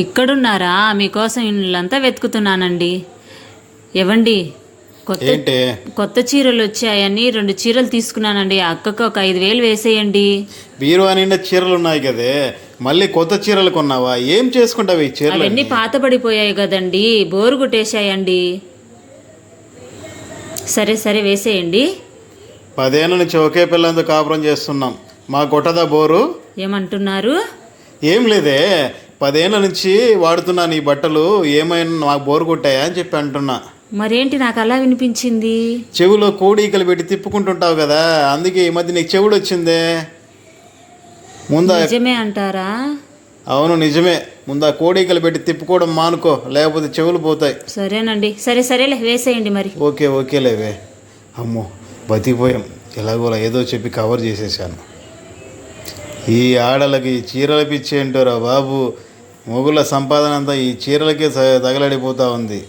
ఇక్కడున్నారా? మీకోసం ఇల్లంతా వెతుకుతున్నానండి. ఎవండి, కొత్త ఏంటి కొత్త చీరలు వచ్చాయని 2 చీరలు తీసుకున్నానండి. అక్కకు ఒక 5,000 వేసేయండి. బీరువా నిండా చీరలు ఉన్నాయి కదే, మళ్ళీ కొత్త చీరలు కొన్నావా? ఏం చేసుకుంటావు ఈ చీరలు? అవన్నీ పాతబడిపోయాయి కదండి, బోరు కొట్టేశాయండి. సరే సరే వేసేయండి. 10 ఏళ్ళ నుంచి ఒకే పిల్లలతో కాపురం చేస్తున్నాం, మా కొట్టదా బోరు? ఏమంటున్నారు? ఏం లేదే, 10 ఏళ్ళ నుంచి వాడుతున్నాను ఈ బట్టలు, ఏమైనా మాకు బోరు కొట్టాయా అని చెప్పి అంటున్నా. మరేంటి నాకు అలా వినిపించింది? చెవులో కోడీకలు పెట్టి తిప్పుకుంటుంటావు కదా, అందుకే ఈ మధ్య నీకు చెవుడు వచ్చిందే. ముందా? నిజమే అంటారా? అవును నిజమే. ముందా కోడీకలు పెట్టి తిప్పుకోవడం మానుకో, లేకపోతే చెవులు పోతాయి. సరేనండి, సరేలే వేసేయండి మరి. ఓకేలేవే. అమ్మో బతికిపోయాం, ఎలాగోలా ఏదో చెప్పి కవర్ చేసేసాను. ఈ ఆడలకి చీరల పిచ్చి ఏంటోరా బాబు, మొగుళ్ళ సంపాదన అంతా ఈ చీరలకే తగలడిపోతూ ఉంది.